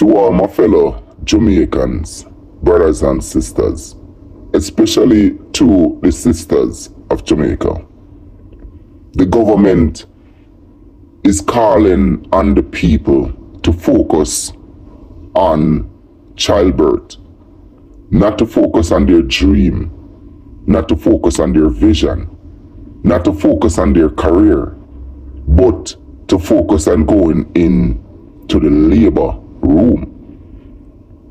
To all my fellow Jamaicans, brothers and sisters, especially to the sisters of Jamaica. The government is calling on the people to focus on childbirth, not to focus on their dream, not to focus on their vision, not to focus on their career, but to focus on going into the labor room.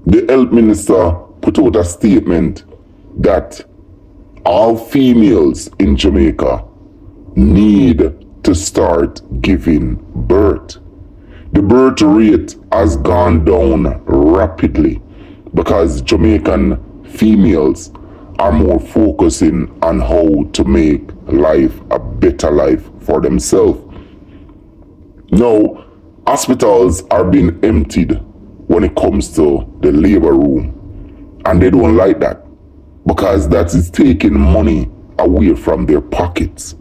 The health minister put out a statement that all females in Jamaica need to start giving birth. The birth rate has gone down rapidly because Jamaican females are more focusing on how to make life a better life for themselves. Now, hospitals are being emptied when it comes to the labor room, and they don't like that because that is taking money away from their pockets.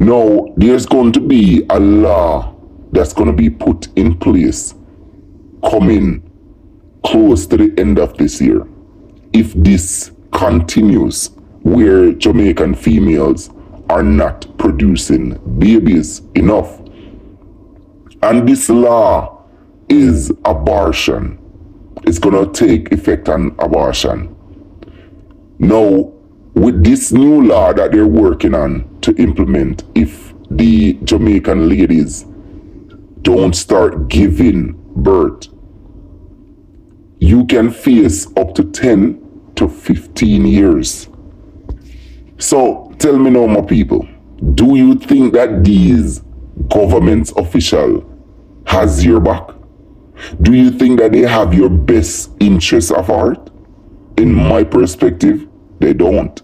Now, there's going to be a law that's going to be put in place coming close to the end of this year. If this continues, where Jamaican females are not producing babies enough. And this law is abortion. It's going to take effect on abortion. Now, with this new law that they're working on to implement, if the Jamaican ladies don't start giving birth, you can face up to 10 to 15 years. So tell me now, my people, do you think that these government officials has your back? Do you think that they have your best interests of heart? In my perspective, they don't.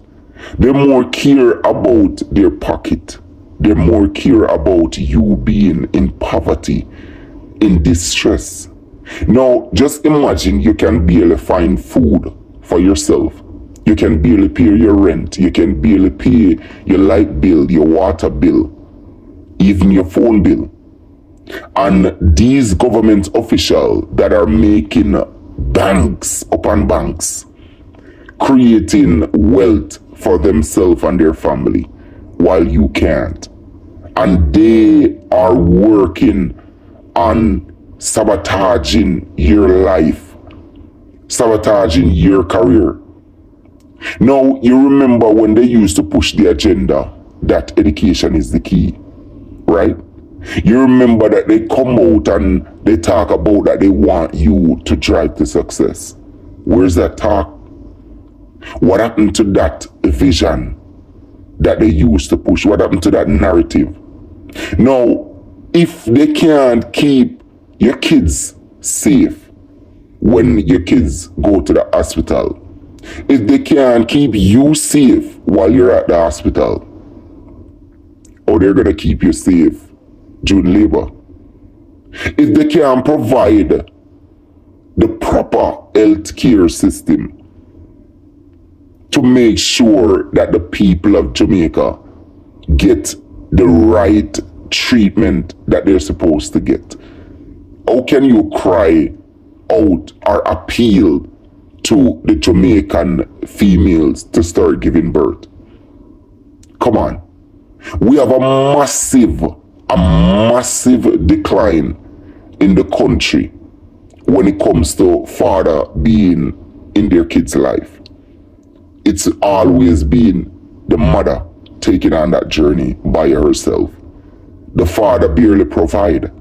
They more care about their pocket. They more care about you being in poverty, in distress. Now, just imagine you can barely find food for yourself. You can barely pay your rent. You can barely pay your light bill, your water bill, even your phone bill. And these government officials that are making banks upon banks, creating wealth for themselves and their family, while you can't. And they are working on sabotaging your life, sabotaging your career. Now, you remember when they used to push the agenda that education is the key, right? You remember that they come out and they talk about that they want you to drive to success. Where's that talk? What happened to that vision that they used to push? What happened to that narrative? Now, if they can't keep your kids safe when your kids go to the hospital, if they can't keep you safe while you're at the hospital, or they're going to keep you safe during labor, if they can't provide the proper health care system to make sure that the people of Jamaica get the right treatment that they're supposed to get, how can you cry out or appeal to the Jamaican females to start giving birth? Come on. We have a massive decline in the country when it comes to father being in their kids' life. It's always been the mother taking on that journey by herself. The father barely provide.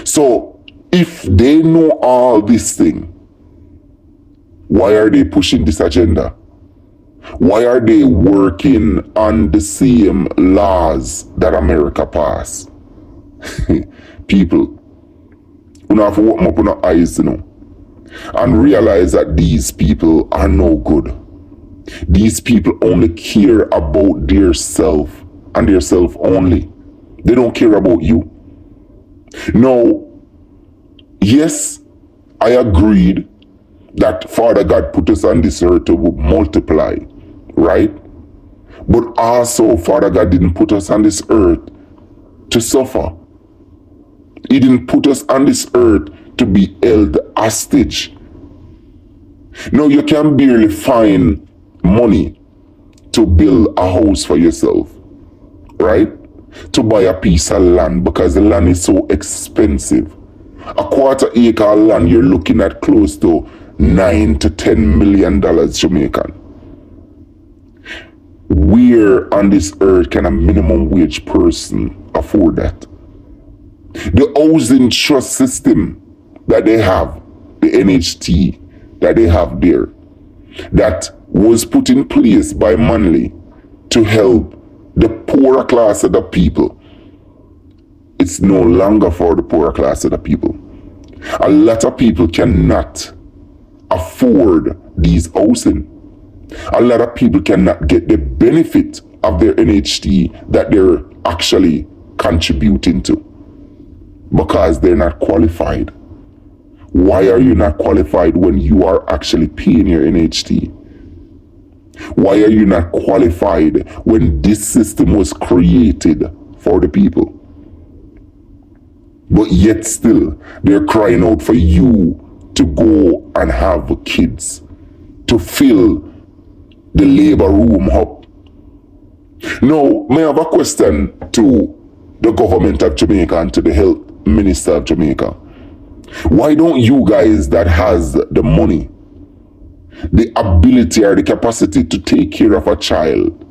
So if they know all this thing, why are they pushing this agenda? Why are they working on the same laws that America passed? People, you have to open up your eyes, and realize that these people are no good. These people only care about their self and their self only. They don't care about you. Now, yes, I agreed that Father God put us on this earth to multiply, right? But also, Father God didn't put us on this earth to suffer. He didn't put us on this earth to be held hostage. No, you can barely find money to build a house for yourself, right? To buy a piece of land because the land is so expensive. A quarter acre of land, you're looking at close to $9 to $10 million Jamaican. Where on this earth can a minimum wage person afford that? The housing trust system that they have, the NHT that they have there, that was put in place by Manley to help the poorer class of the people, it's no longer for the poorer class of the people. A lot of people cannot afford these housing. A lot of people cannot get the benefit of their NHT that they're actually contributing to because they're not qualified. Why are you not qualified when you are actually paying your NHT? Why are you not qualified when this system was created for the people? But yet still, they're crying out for you to go and have kids, to fill the labor room up. Now, may I have a question to the government of Jamaica and to the health minister of Jamaica. Why don't you guys that has the money, the ability or the capacity to take care of a child,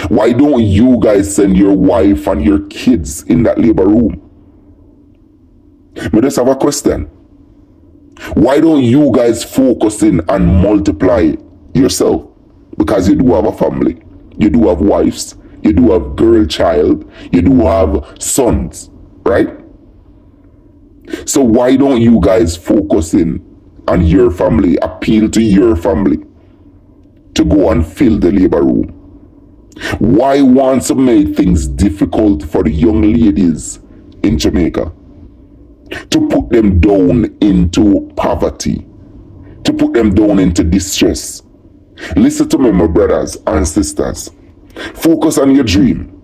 why don't you guys send your wife and your kids in that labor room? But just have a question. Why don't you guys focus in and multiply yourself? Because you do have a family, you do have wives, you do have girl child, you do have sons, right? So why don't you guys focus in on your family, appeal to your family to go and fill the labor room? Why want to make things difficult for the young ladies in Jamaica? To put them down into poverty, to put them down into distress. Listen to me, my brothers and sisters. Focus on your dream.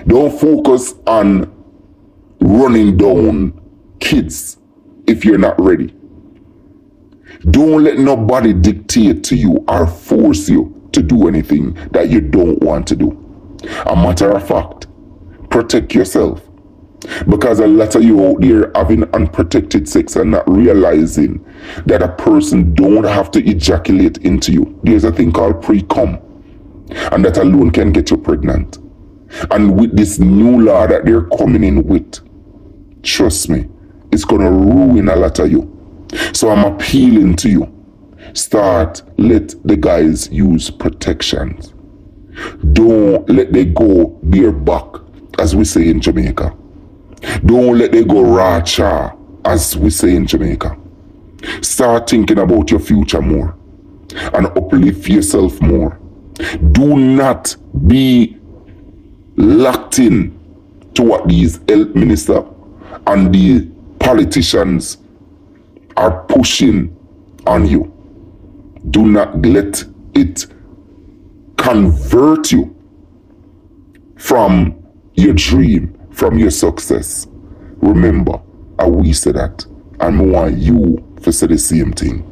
Don't focus on running down kids if you're not ready. Don't let nobody dictate to you or force you to do anything that you don't want to do. A matter of fact, protect yourself. Because a lot of you out there having unprotected sex and not realizing that a person don't have to ejaculate into you. There's a thing called pre-cum, and that alone can get you pregnant. And with this new law that they're coming in with, trust me, it's gonna ruin a lot of you. So I'm appealing to you. Let the guys use protections. Don't let they go bareback, as we say in Jamaica. Don't let they go racha, as we say in Jamaica. Start thinking about your future more and uplift yourself more. Do not be locked in to what these health ministers and the politicians are pushing on you. Do not let it convert you from your dream, from your success. Remember, I we say that, and I want you to say the same thing.